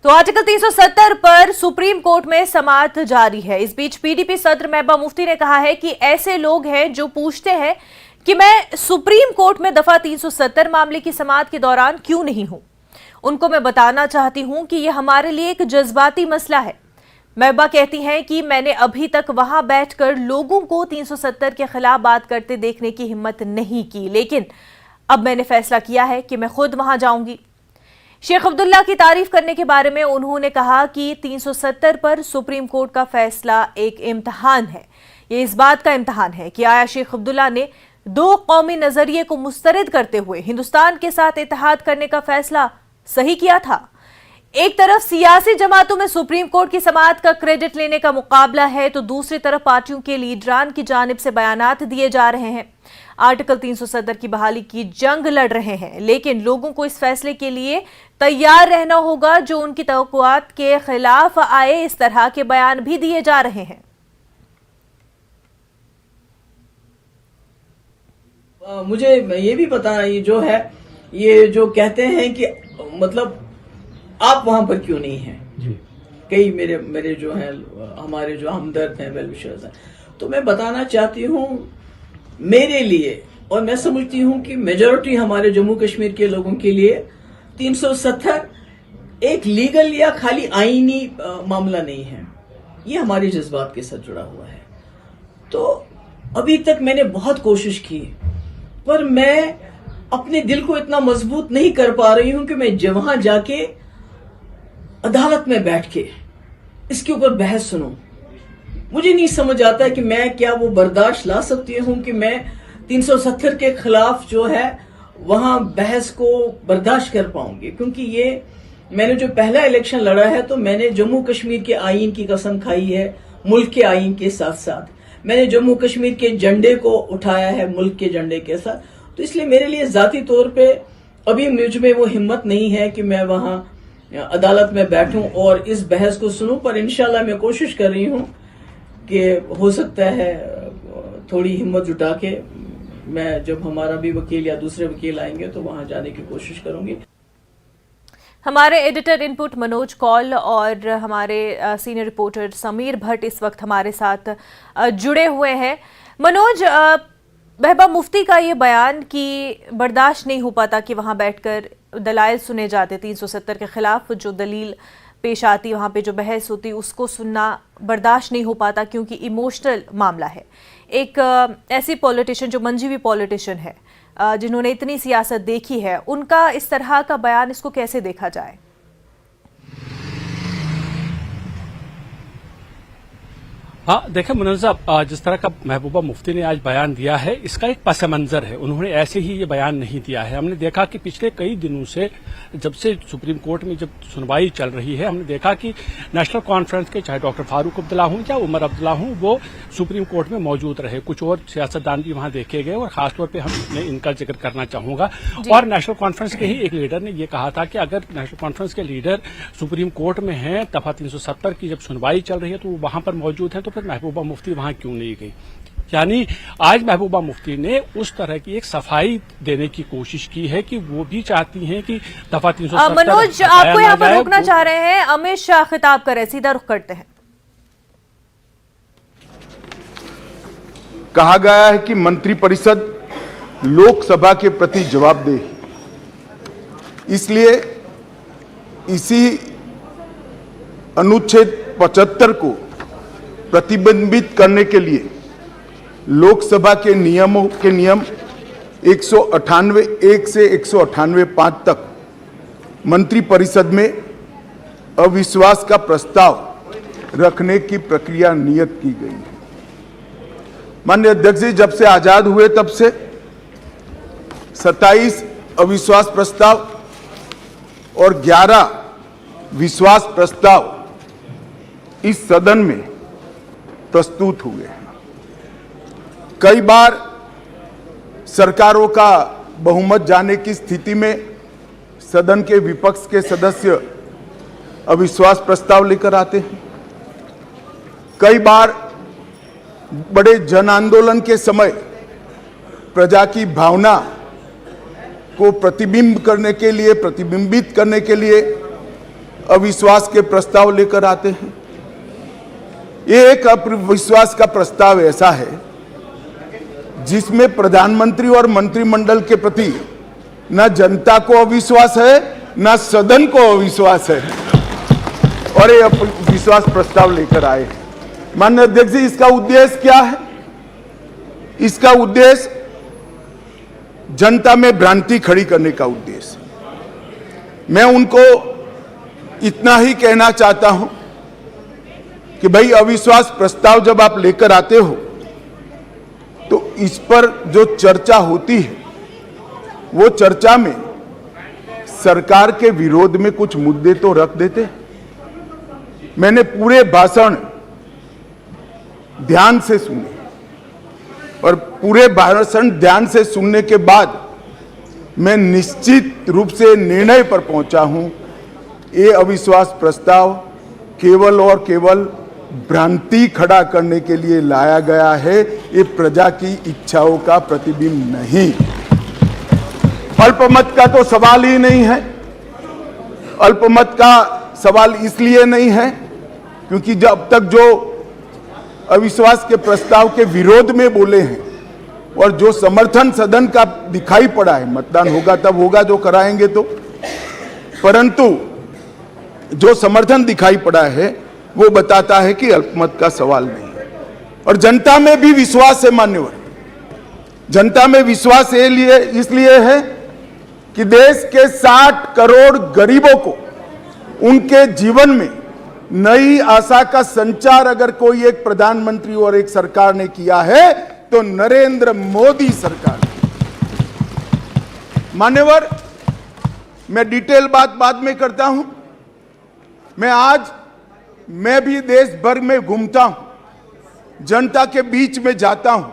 तो आर्टिकल 370 पर supreme court में समाअत जारी है। इस बीच पीडीपी सदर महबूबा मुफ्ती ने कहा है कि ऐसे लोग हैं जो पूछते हैं कि मैं सुप्रीम कोर्ट में दफा 370 मामले की समाअत के दौरान क्यों नहीं हूं। उनको मैं बताना चाहती हूं कि यह हमारे लिए एक जज्बाती मसला है। महबूबा कहती हैं कि मैंने अभी तक वहां बैठकर लोगों को 370 के खिलाफ बात करते देखने की हिम्मत नहीं की, लेकिन अब मैंने फैसला किया है कि मैं खुद वहां जाऊंगी। शेख अब्दुल्ला की तारीफ करने के बारे में उन्होंने कहा कि 370 पर सुप्रीम कोर्ट का फैसला एक इम्तिहान है। ये इस बात का इम्तिहान है कि आया शेख अब्दुल्ला ने दो कौमी नजरिए को मुस्तरद करते हुए हिंदुस्तान के साथ इत्तेहाद करने का फैसला सही किया था। एक तरफ सियासी जमातों में सुप्रीम कोर्ट की समाअत का क्रेडिट लेने का मुकाबला है, तो दूसरी तरफ पार्टियों के लीडरान की जानिब से बयानात दिए जा रहे हैं। आर्टिकल 370 की बहाली की जंग लड़ रहे हैं, लेकिन लोगों को इस फैसले के लिए तैयार रहना होगा जो उनकी तवक्कुआत के खिलाफ आए। इस तरह के बयान भी दिए जा रहे हैं। मुझे ये भी पता ये जो है, ये जो कहते हैं कि मतलब आप वहां पर क्यों नहीं हैं। कई मेरे जो हैं, हमारे जो हमदर्द हैं, वेल विशर्स हैं, तो मैं बताना चाहती हूं मेरे लिए, और मैं समझती हूं कि मेजॉरिटी हमारे जम्मू कश्मीर के लोगों के लिए 370 एक लीगल या खाली आईनी मामला नहीं है। ये हमारे जज्बात के साथ जुड़ा हुआ है। तो अभी तक मैंने बहुत कोशिश की, पर मैं अपने दिल को इतना मजबूत नहीं कर पा रही हूं कि मैं वहां जाके अदालत में बैठ के इसके ऊपर बहस सुनूं। मुझे नहीं समझ आता है कि मैं क्या वो बर्दाश्त ला सकती हूं कि मैं 370 के खिलाफ जो है वहां बहस को बर्दाश्त कर पाऊंगी। क्योंकि ये मैंने जो पहला इलेक्शन लड़ा है, तो मैंने जम्मू कश्मीर के आईन की कसम खाई है, मुल्क के आईन के साथ साथ मैंने जम्मू कश्मीर के झंडे को उठाया है, मुल्क के झंडे के साथ। तो इसलिए मेरे लिए जाती तौर पे अभी मुझ में वो हिम्मत नहीं है कि मैं वहां अदालत में बैठूं और इस बहस को सुनूं। पर इंशाल्लाह मैं कोशिश कर रही हूं कि हो सकता है थोड़ी हिम्मत जुटा के मैं, जब हमारा भी वकील या दूसरे वकील आएंगे, तो वहां जाने की कोशिश करूंगी। हमारे एडिटर इनपुट मनोज कौल और हमारे सीनियर रिपोर्टर समीर भट्ट इस वक्त हमारे साथ जुड़े हुए हैं। मनोज, महबूबा मुफ्ती का ये बयान कि बर्दाश्त नहीं हो पाता कि वहां बैठकर दलाइल सुने जाते 370 के खिलाफ, जो दलील पेश आती, वहां पे जो बहस होती, उसको सुनना बर्दाश्त नहीं हो पाता क्योंकि इमोशनल मामला है। एक ऐसी पॉलिटिशियन जो मंझी हुई पॉलिटिशियन है, जिन्होंने इतनी सियासत देखी है, उनका इस तरह का बयान, इसको कैसे देखा जाए? हाँ, देखें मनोज साहब, जिस तरह का महबूबा मुफ्ती ने आज बयान दिया है, इसका एक पस मंजर है। उन्होंने ऐसे ही ये बयान नहीं दिया है। हमने देखा कि पिछले कई दिनों से, जब से सुप्रीम कोर्ट में जब सुनवाई चल रही है, हमने देखा कि नेशनल कॉन्फ्रेंस के चाहे डॉक्टर फारूक अब्दुल्ला हों या उमर अब्दुल्ला हों, वो सुप्रीम कोर्ट में मौजूद रहे। कुछ और सियासतदान भी वहां देखे गए, और खासतौर पर मैं इनका जिक्र करना चाहूंगा। और नेशनल कॉन्फ्रेंस के ही एक लीडर ने यह कहा था कि अगर नेशनल कॉन्फ्रेंस के लीडर सुप्रीम कोर्ट में हैं, दफा 370 की जब सुनवाई चल रही है, तो वो वहां पर मौजूद है, तो महबूबा मुफ्ती वहां क्यों नहीं गई। यानी आज महबूबा मुफ्ती ने उस तरह की एक सफाई देने की कोशिश की है कि वो भी चाहती हैं कि दफा 370। मनोज, आपको यहाँ पर रोकना चाह रहे हैं, अमित शाह खिताब कर रहे, सीधा रुख करते हैं। कहा गया है कि मंत्रिपरिषद लोकसभा के प्रति जवाबदेह, इसलिए इसी अनुच्छेद 75 को प्रतिबंधित करने के लिए लोकसभा के नियमों के नियम 198(1) से 198(5) तक मंत्रिपरिषद में अविश्वास का प्रस्ताव रखने की प्रक्रिया नियत की गई है। माननीय अध्यक्ष जी, जब से आजाद हुए तब से 27 अविश्वास प्रस्ताव और 11 विश्वास प्रस्ताव इस सदन में प्रस्तुत हुए हैं। कई बार सरकारों का बहुमत जाने की स्थिति में सदन के विपक्ष के सदस्य अविश्वास प्रस्ताव लेकर आते हैं। कई बार बड़े जन आंदोलन के समय प्रजा की भावना को प्रतिबिंबित करने के लिए अविश्वास के प्रस्ताव लेकर आते हैं। ये एक अविश्वास का प्रस्ताव ऐसा है जिसमें प्रधानमंत्री और मंत्रिमंडल के प्रति न जनता को अविश्वास है, न सदन को अविश्वास है, और ये विश्वास प्रस्ताव लेकर आए हैं। माननीय अध्यक्ष जी, इसका उद्देश्य क्या है? इसका उद्देश्य जनता में भ्रांति खड़ी करने का उद्देश्य। मैं उनको इतना ही कहना चाहता हूं कि भाई, अविश्वास प्रस्ताव जब आप लेकर आते हो तो इस पर जो चर्चा होती है वो चर्चा में सरकार के विरोध में कुछ मुद्दे तो रख देते हैं। मैंने पूरे भाषण ध्यान से सुने और पूरे भाषण ध्यान से सुनने के बाद मैं निश्चित रूप से निर्णय पर पहुंचा हूं, ये अविश्वास प्रस्ताव केवल और केवल भ्रांति खड़ा करने के लिए लाया गया है। ये प्रजा की इच्छाओं का प्रतिबिंब नहीं। अल्पमत का तो सवाल ही नहीं है। अल्पमत का सवाल इसलिए नहीं है क्योंकि जब तक जो अविश्वास के प्रस्ताव के विरोध में बोले हैं और जो समर्थन सदन का दिखाई पड़ा है, मतदान होगा तब होगा जो कराएंगे तो, परंतु जो समर्थन दिखाई पड़ा है वो बताता है कि अल्पमत का सवाल नहीं है। और जनता में भी विश्वास है मान्यवर, जनता में विश्वास इसलिए है कि देश के 60 करोड़ गरीबों को उनके जीवन में नई आशा का संचार अगर कोई एक प्रधानमंत्री और एक सरकार ने किया है तो नरेंद्र मोदी सरकार। मान्यवर, मैं डिटेल बात बाद में करता हूं। मैं भी देश भर में घूमता हूं, जनता के बीच में जाता हूं।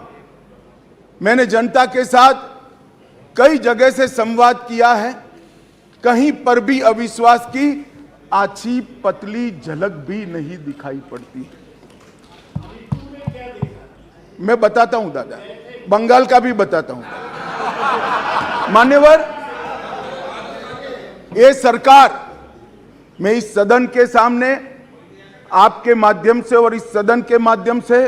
मैंने जनता के साथ कई जगह से संवाद किया है, कहीं पर भी अविश्वास की आछी पतली झलक भी नहीं दिखाई पड़ती। मैं बताता हूं दादा, बंगाल का भी बताता हूं। मान्यवर, ये सरकार, मैं इस सदन के सामने आपके माध्यम से और इस सदन के माध्यम से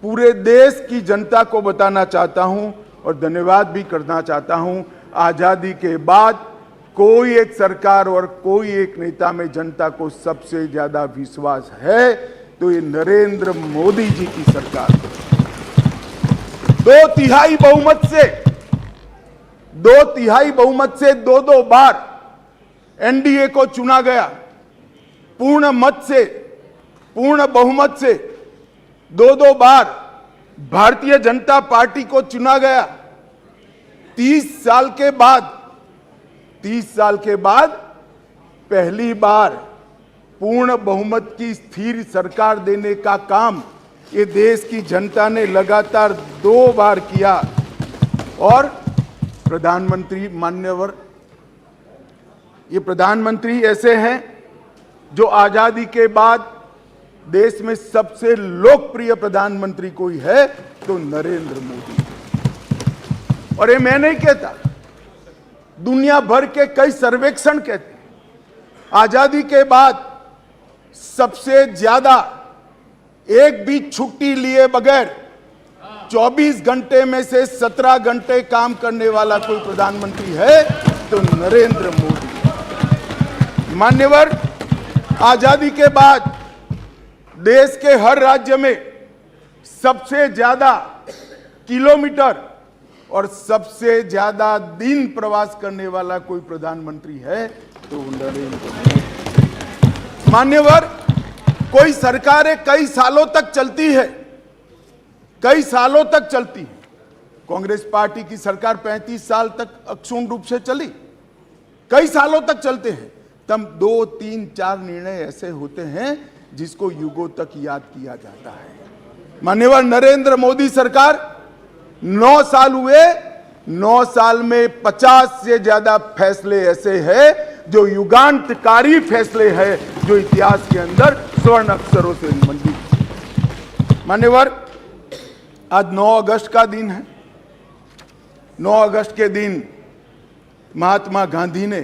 पूरे देश की जनता को बताना चाहता हूं और धन्यवाद भी करना चाहता हूं। आजादी के बाद कोई एक सरकार और कोई एक नेता में जनता को सबसे ज्यादा विश्वास है तो ये नरेंद्र मोदी जी की सरकार। 2/3 बहुमत से दो बार एनडीए को चुना गया। पूर्ण बहुमत से दो बार भारतीय जनता पार्टी को चुना गया। 30 साल के बाद पहली बार पूर्ण बहुमत की स्थिर सरकार देने का काम ये देश की जनता ने लगातार 2 बार किया। और प्रधानमंत्री, मान्यवर, ये प्रधानमंत्री ऐसे हैं जो आजादी के बाद देश में सबसे लोकप्रिय प्रधानमंत्री कोई है तो नरेंद्र मोदी। और ये मैं नहीं कहता, दुनिया भर के कई सर्वेक्षण कहते हैं आजादी के बाद सबसे ज्यादा एक भी छुट्टी लिए बगैर 24 घंटे में से 17 घंटे काम करने वाला कोई प्रधानमंत्री है तो नरेंद्र मोदी। मान्यवर, आजादी के बाद देश के हर राज्य में सबसे ज्यादा किलोमीटर और सबसे ज्यादा दिन प्रवास करने वाला कोई प्रधानमंत्री है तो नरेंद्र मोदी। मान्यवर, कोई सरकारें कई सालों तक चलती है, कांग्रेस पार्टी की सरकार 35 साल तक अक्षुण्ण रूप से चली, कई सालों तक चलते हैं। तब 2, 3, 4 निर्णय ऐसे होते हैं जिसको युगों तक याद किया जाता है। मान्यवर, नरेंद्र मोदी सरकार 9 साल हुए, 9 साल में 50 से ज्यादा फैसले ऐसे हैं जो युगांतकारी फैसले हैं, जो इतिहास के अंदर स्वर्ण अक्षरों से मंडित। मान्यवर, आज 9 अगस्त का दिन है। 9 अगस्त के दिन महात्मा गांधी ने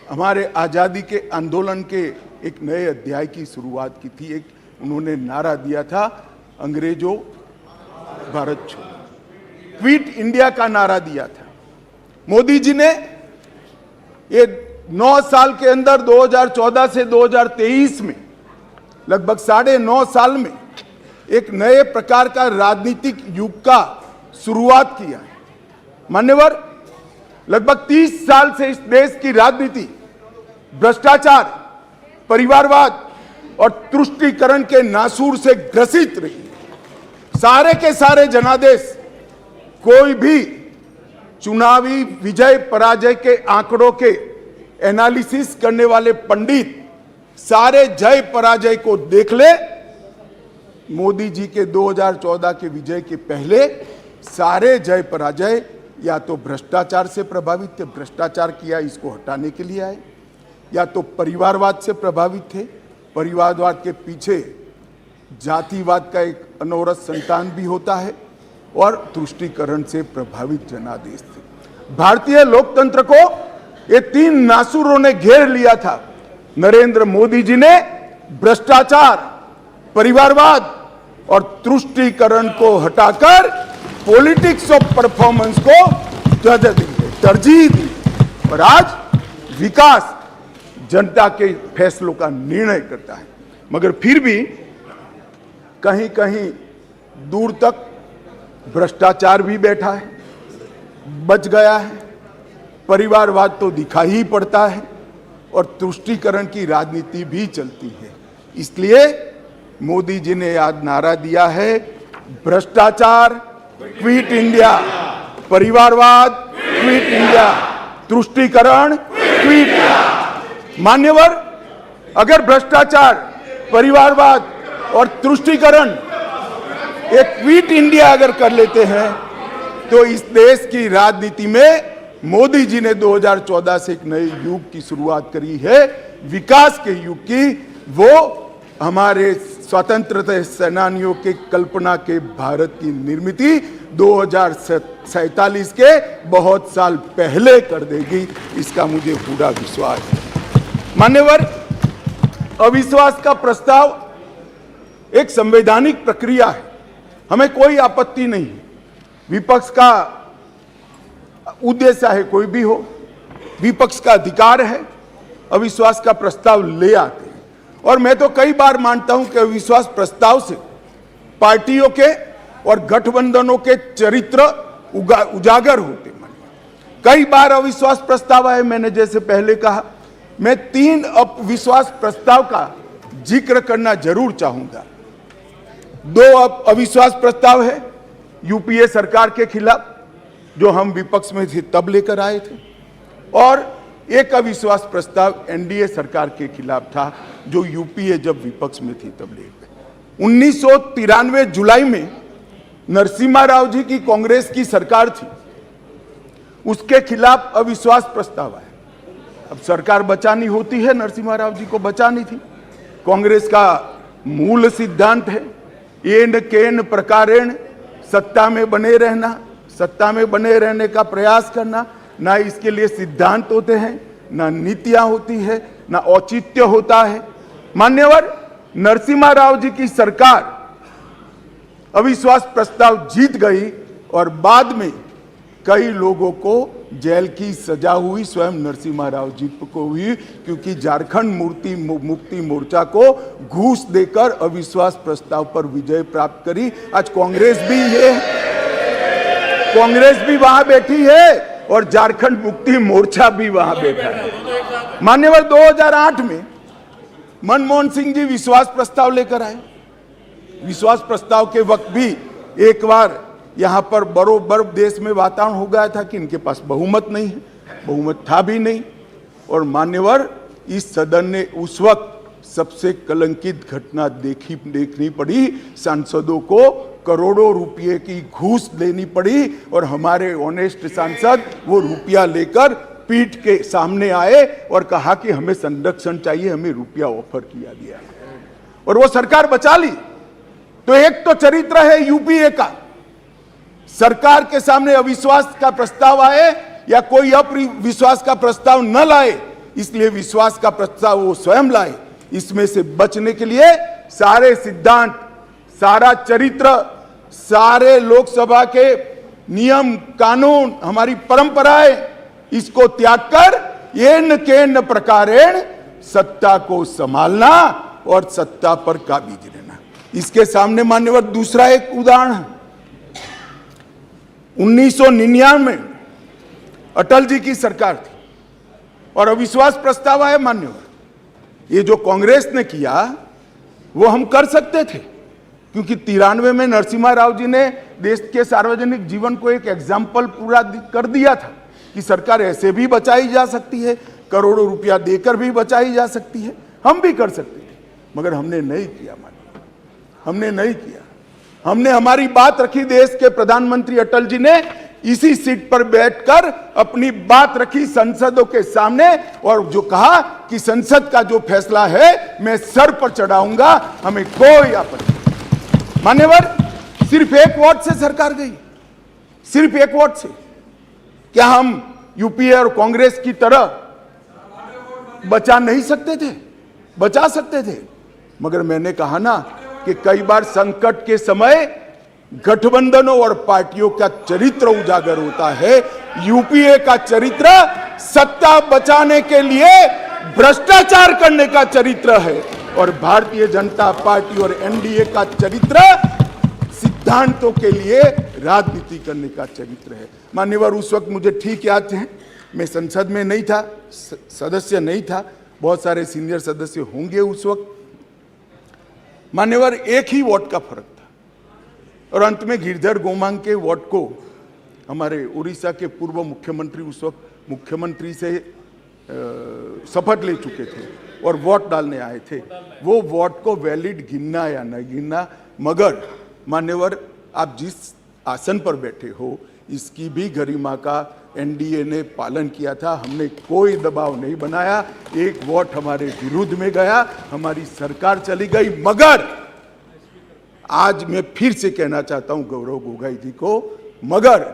हमारे आज़ादी के आंदोलन के एक नए अध्याय की शुरुआत की थी। एक उन्होंने नारा दिया था, अंग्रेजों भारत छोड़ो, क्विट इंडिया का नारा दिया था। मोदी जी ने ये 9 साल के अंदर 2014 से 2023 में लगभग 9.5 साल में एक नए प्रकार का राजनीतिक युग का शुरुआत किया है। मान्यवर, लगभग 30 साल से इस देश की राजनीति भ्रष्टाचार, परिवारवाद और तुष्टीकरण के नासूर से ग्रसित रही है। सारे के सारे जनादेश, कोई भी चुनावी विजय पराजय के आंकड़ों के एनालिसिस करने वाले पंडित सारे जय पराजय को देख ले। मोदी जी के 2014 के विजय के पहले सारे जय पराजय या तो भ्रष्टाचार से प्रभावित थे, भ्रष्टाचार किया इसको हटाने के लिए आए, या तो परिवारवाद से प्रभावित थे, परिवारवाद के पीछे जातिवाद का एक अनवरत संतान भी होता है, और तुष्टीकरण से प्रभावित जनादेश थे। भारतीय लोकतंत्र को ये 3 नासुरों ने घेर लिया था। नरेंद्र मोदी जी ने भ्रष्टाचार, परिवारवाद और तुष्टीकरण को हटाकर पॉलिटिक्स ऑफ परफॉर्मेंस को तरजीह दी, और आज विकास जनता के फैसलों का निर्णय करता है। मगर फिर भी कहीं कहीं दूर तक भ्रष्टाचार भी बैठा है, बच गया है, परिवारवाद तो दिखाई ही पड़ता है, और तुष्टीकरण की राजनीति भी चलती है। इसलिए मोदी जी ने आज नारा दिया है, भ्रष्टाचार क्विट इंडिया, परिवारवाद क्विट इंडिया, तुष्टीकरण क्विट इंडिया। मान्यवर, अगर भ्रष्टाचार, परिवारवाद और तुष्टीकरण एक क्विट इंडिया अगर कर लेते हैं, तो इस देश की राजनीति में मोदी जी ने 2014 से एक नए युग की शुरुआत करी है, विकास के युग की। वो हमारे स्वतंत्रता सेनानियों के कल्पना के भारत की निर्मित 2047 के बहुत साल पहले कर देगी, इसका मुझे पूरा विश्वास है। मान्यवर, अविश्वास का प्रस्ताव एक संवैधानिक प्रक्रिया है, हमें कोई आपत्ति नहीं। विपक्ष का उद्देश्य है कोई भी हो, विपक्ष का अधिकार है, अविश्वास का प्रस्ताव ले आते हैं। और मैं तो कई बार मानता हूं कि अविश्वास प्रस्ताव से पार्टियों के और गठबंधनों के चरित्र उजागर होते। कई बार अविश्वास प्रस्ताव आए, मैंने जैसे पहले कहा, मैं 3 अविश्वास प्रस्ताव का जिक्र करना जरूर चाहूंगा। 2 अविश्वास प्रस्ताव है यूपीए सरकार के खिलाफ, जो हम विपक्ष में थे तब लेकर आए थे, और एक अविश्वास प्रस्ताव एनडीए सरकार के खिलाफ था, जो यूपीए जब विपक्ष में थी तब ले गए। 1993 जुलाई में नरसिम्हा राव जी की कांग्रेस की सरकार थी, उसके खिलाफ अविश्वास प्रस्ताव आया। अब सरकार बचानी होती है, नरसिम्हा राव जी को बचानी थी। कांग्रेस का मूल सिद्धांत है एन केन प्रकारेण सत्ता में बने रहना, सत्ता में बने रहने का प्रयास करना। ना इसके लिए सिद्धांत होते हैं, ना नीतियां होती है, ना औचित्य होता है। मान्यवर, नरसिम्हा राव जी की सरकार अविश्वास प्रस्ताव जीत गई, और बाद में कई लोगों को जेल की सजा हुई, स्वयं नरसिम्हा राव जी को हुई, क्योंकि झारखंड मुक्ति मोर्चा को घूस देकर अविश्वास प्रस्ताव पर विजय प्राप्त करी। आज कांग्रेस भी है, कांग्रेस भी वहां बैठी है, और झारखंड मुक्ति मोर्चा भी वहां बैठा है। मान्यवर, 2008 में मनमोहन सिंह जी विश्वास प्रस्ताव लेकर आए। विश्वास प्रस्ताव के वक्त भी एक बार यहां पर बरोबर देश में वातावरण हो गया था कि इनके पास बहुमत नहीं है, बहुमत था भी नहीं। और मान्यवर, इस सदन ने उस वक्त सबसे कलंकित घटना देखनी पड़ी, सांसदों को करोड़ों रुपए की घूस देनी पड़ी, और हमारे ऑनेस्ट सांसद वो रुपया लेकर पीठ के सामने आए और कहा कि हमें संरक्षण चाहिए, हमें रुपया ऑफर किया गया, और वो सरकार बचा ली। तो एक तो चरित्र है यूपीए का, सरकार के सामने अविश्वास का प्रस्ताव आए या कोई अविश्वास का प्रस्ताव न लाए, इसलिए विश्वास का प्रस्ताव वो स्वयं लाए। इसमें से बचने के लिए सारे सिद्धांत, सारा चरित्र, सारे लोकसभा के नियम कानून, हमारी परंपराएं, इसको त्याग कर येन केन प्रकारेण सत्ता को संभालना और सत्ता पर काबिज रहना। इसके सामने मान्यवर दूसरा एक उदाहरण है। 1999 में अटल जी की सरकार थी और अविश्वास प्रस्ताव आया मान्यवर। ये जो कांग्रेस ने किया वो हम कर सकते थे, क्योंकि 93 में नरसिम्हा राव जी ने देश के सार्वजनिक जीवन को एक एग्जाम्पल पूरा कर दिया था कि सरकार ऐसे भी बचाई जा सकती है, करोड़ों रुपया देकर भी बचाई जा सकती है। हम भी कर सकते थे, मगर हमने नहीं किया मान्यवर, हमने नहीं किया। हमने हमारी बात रखी। देश के प्रधानमंत्री अटल जी ने इसी सीट पर बैठकर अपनी बात रखी संसदों के सामने और जो कहा कि संसद का जो फैसला है मैं सर पर चढ़ाऊंगा, हमें कोई आपत्ति नहीं। मान्यवर, सिर्फ एक वोट से सरकार गई, सिर्फ एक वोट से। क्या हम यूपीए और कांग्रेस की तरह बचा नहीं सकते थे? बचा सकते थे, मगर मैंने कहा ना कि कई बार संकट के समय गठबंधनों और पार्टियों का चरित्र उजागर होता है। यूपीए का चरित्र सत्ता बचाने के लिए भ्रष्टाचार करने का चरित्र है और भारतीय जनता पार्टी और एनडीए का चरित्र सिद्धांतों के लिए राजनीति करने का चरित्र है। मान्यवर, उस वक्त मुझे ठीक याद है, मैं संसद में नहीं था, सदस्य नहीं था, बहुत सारे सीनियर सदस्य होंगे उस वक्त। मान्यवर, एक ही वोट का फर्क था और अंत में गिरधर गोमांग के वोट को हमारे उड़ीसा के पूर्व मुख्यमंत्री उस वक्त मुख्यमंत्री से शपथ ले चुके थे और वोट डालने आए थे। वो वोट को वैलिड गिनना या न गिनना, मगर मान्यवर आप जिस आसन पर बैठे हो इसकी भी गरिमा का एनडीए ने पालन किया था। हमने कोई दबाव नहीं बनाया, एक वोट हमारे विरुद्ध में गया, हमारी सरकार चली गई। मगर आज मैं फिर से कहना चाहता हूं गौरव गोगोई जी को, मगर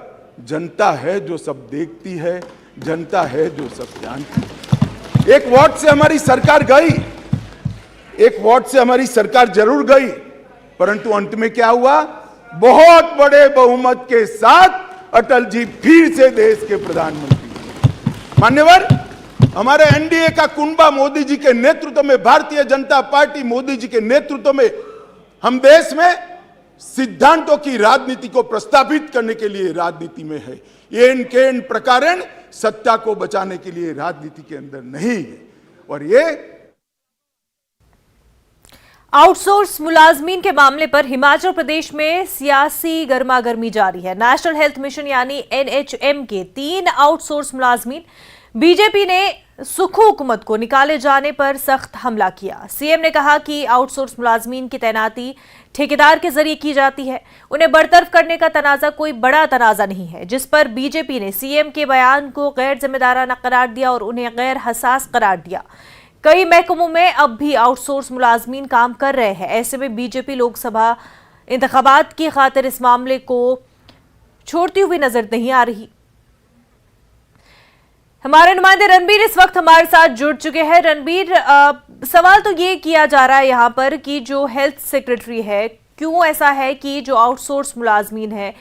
जनता है जो सब देखती है, जनता है जो सब जानती है। एक वोट से हमारी सरकार गई, एक वोट से हमारी सरकार जरूर गई, परंतु अंत में क्या हुआ? बहुत बड़े बहुमत के साथ अटल जी फिर से देश के प्रधानमंत्री। मान्यवर, हमारे एनडीए का कुनबा मोदी जी के नेतृत्व में, भारतीय जनता पार्टी मोदी जी के नेतृत्व में हम देश में सिद्धांतों की राजनीति को प्रस्तावित करने के लिए राजनीति में है। येन केन प्रकारेण सत्ता को बचाने के लिए राजनीति के अंदर नहीं है। और ये आउटसोर्स मुलाजमीन के मामले पर हिमाचल प्रदेश में सियासी गर्मागर्मी जारी है। नेशनल हेल्थ मिशन यानी एनएचएम के 3 आउटसोर्स मुलाजमीन बीजेपी ने सुखू हुकूमत को निकाले जाने पर सख्त हमला किया। सीएम ने कहा कि आउटसोर्स मुलाजमीन की तैनाती ठेकेदार के जरिए की जाती है, उन्हें बरतरफ करने का तनाजा कोई बड़ा तनाजा नहीं है, जिस पर बीजेपी ने सीएम के बयान को गैर जिम्मेदाराना करार दिया और उन्हें गैर हसास करार दिया। कई महकमों में अब भी आउटसोर्स मुलाजमीन काम कर रहे हैं। ऐसे में बीजेपी लोकसभा इंतखाबात की खातिर इस मामले को छोड़ती हुई नजर नहीं आ रही। हमारे नुमाइंदे रणबीर इस वक्त हमारे साथ जुड़ चुके हैं। रणबीर, सवाल तो ये किया जा रहा है यहाँ पर कि जो हेल्थ सेक्रेटरी है, क्यों ऐसा है कि जो आउटसोर्स मुलाजमीन है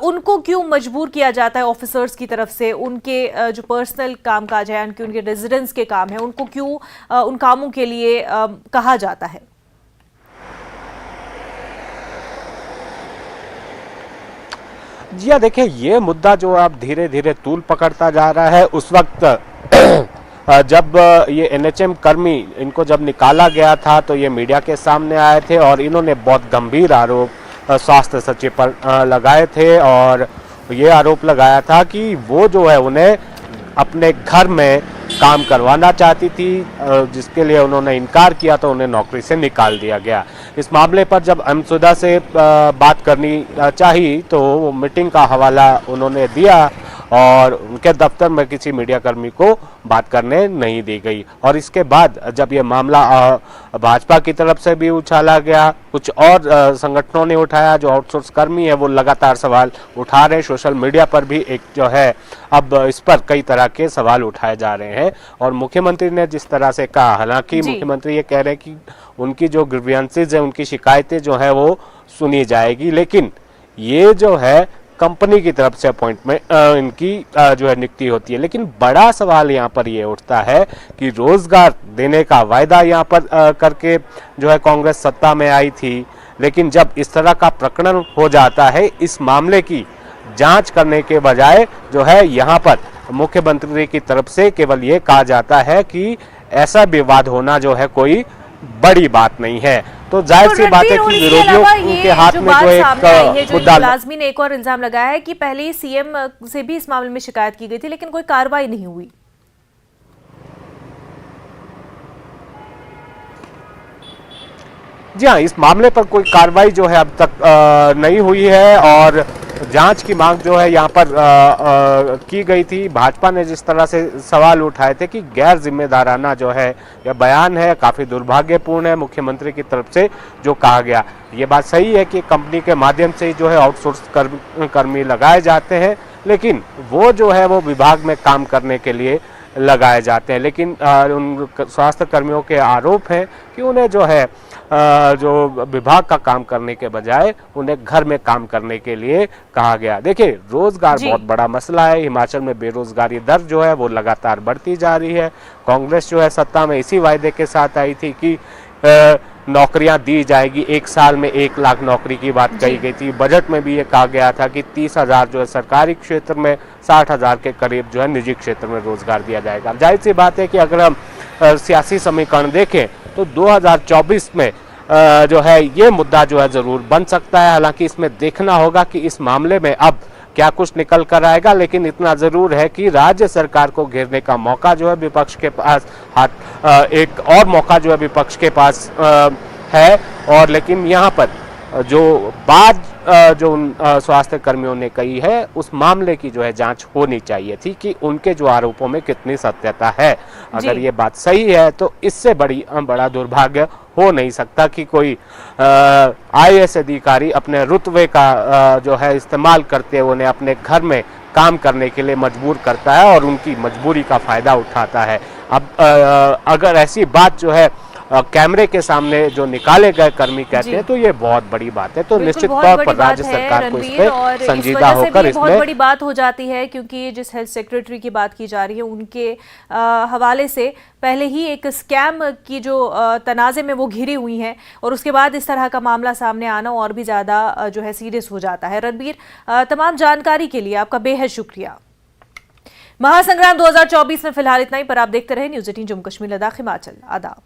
उनको क्यों मजबूर किया जाता है ऑफिसर्स की तरफ से, उनके जो पर्सनल कामकाज है, उनके रेजिडेंस के काम है, उनको क्यों उन कामों के लिए कहा जाता है? जी हाँ, देखिए ये मुद्दा जो अब धीरे धीरे तूल पकड़ता जा रहा है। उस वक्त जब ये एनएचएम कर्मी इनको जब निकाला गया था तो ये मीडिया के सामने आए थे और इन्होंने बहुत गंभीर आरोप स्वास्थ्य सचिव पर लगाए थे और ये आरोप लगाया था कि वो जो है उन्हें अपने घर में काम करवाना चाहती थी, जिसके लिए उन्होंने इनकार किया तो उन्हें नौकरी से निकाल दिया गया। इस मामले पर जब एमसुदा से बात करनी चाहिए तो वो मीटिंग का हवाला उन्होंने दिया और उनके दफ्तर में किसी मीडिया कर्मी को बात करने नहीं दी गई। और इसके बाद जब ये मामला भाजपा की तरफ से भी उछाला गया, कुछ और संगठनों ने उठाया, जो आउटसोर्स कर्मी है वो लगातार सवाल उठा रहे हैं। सोशल मीडिया पर भी एक जो है अब इस पर कई तरह के सवाल उठाए जा रहे हैं। और मुख्यमंत्री ने जिस तरह से कहा, हालांकि मुख्यमंत्री ये कह रहे हैं कि उनकी जो ग्रीवेंसेस है, उनकी शिकायतें जो है वो सुनी जाएगी, लेकिन ये जो है कंपनी की तरफ से अपॉइंटमेंट इनकी जो है नियुक्ति होती है। लेकिन बड़ा सवाल यहाँ पर ये उठता है कि रोजगार देने का वायदा यहाँ पर करके जो है कांग्रेस सत्ता में आई थी, लेकिन जब इस तरह का प्रकरण हो जाता है, इस मामले की जांच करने के बजाय जो है यहाँ पर मुख्यमंत्री की तरफ से केवल ये कहा जाता है कि ऐसा विवाद होना जो है कोई बड़ी बात नहीं है। तो जाहिर सी बात है कि विरोधियों के हाथ में जो एक मुद्दा, लाजमी ने एक और इल्जाम लगाया है कि पहले ही सीएम से भी इस मामले में शिकायत की गई थी, लेकिन कोई कार्रवाई नहीं हुई। जी हाँ, इस मामले पर कोई कार्रवाई जो है अब तक नहीं हुई है और जांच की मांग जो है यहाँ पर की गई थी। भाजपा ने जिस तरह से सवाल उठाए थे कि गैर जिम्मेदाराना जो है यह बयान है, काफ़ी दुर्भाग्यपूर्ण है मुख्यमंत्री की तरफ से जो कहा गया। ये बात सही है कि कंपनी के माध्यम से जो है आउटसोर्स कर्मी लगाए जाते हैं, लेकिन वो जो है वो विभाग में काम करने के लिए लगाए जाते हैं। लेकिन उन स्वास्थ्य कर्मियों के आरोप हैं कि उन्हें जो है जो विभाग का काम करने के बजाय उन्हें घर में काम करने के लिए कहा गया। देखिए, रोजगार बहुत बड़ा मसला है। हिमाचल में बेरोजगारी दर जो है वो लगातार बढ़ती जा रही है। कांग्रेस जो है सत्ता में इसी वायदे के साथ आई थी कि नौकरियां दी जाएगी, 1 साल में 1 लाख नौकरी की बात कही गई थी। बजट में भी ये कहा गया था कि 30,000 जो है सरकारी क्षेत्र में, 60,000 के करीब जो है निजी क्षेत्र में रोजगार दिया जाएगा। जाहिर सी बात है कि अगर हम सियासी समीकरण देखें तो 2024 में जो है ये मुद्दा जो है जरूर बन सकता है। हालांकि इसमें देखना होगा कि इस मामले में अब क्या कुछ निकल कर आएगा, लेकिन इतना जरूर है कि राज्य सरकार को घेरने का मौका जो है विपक्ष के पास एक और मौका जो है विपक्ष के पास है। और लेकिन यहाँ पर जो बात जो स्वास्थ्य कर्मियों ने कही है, उस मामले की जो है जांच होनी चाहिए थी कि उनके जो आरोपों में कितनी सत्यता है। अगर ये बात सही है तो इससे बड़ा दुर्भाग्य हो नहीं सकता कि कोई IAS अधिकारी अपने रुतबे का जो है इस्तेमाल करते हुए उन्हें अपने घर में काम करने के लिए मजबूर करता है और उनकी मजबूरी का फायदा उठाता है। अब अगर ऐसी बात जो है कैमरे के सामने जो निकाले गए कर्मी कहते हैं तो ये बहुत बड़ी बात है। तो निश्चित तौर पर राज्य सरकार को इस पे संजीदा होकर इसमें बहुत बड़ी बात हो जाती है, क्योंकि जिस हेल्थ सेक्रेटरी की बात की जा रही है उनके हवाले से पहले ही एक स्कैम की जो तनाज़े में वो घिरी हुई हैं, और उसके बाद इस तरह का मामला सामने आना और भी ज़्यादा जो है सीरियस हो जाता है। रणबीर, तमाम जानकारी के लिए आपका बेहद शुक्रिया। महासंग्राम 2024 में फिलहाल इतना ही, पर आप देखते रहे न्यूज़ 18 जम्मू कश्मीर लद्दाख हिमाचल। आदाब।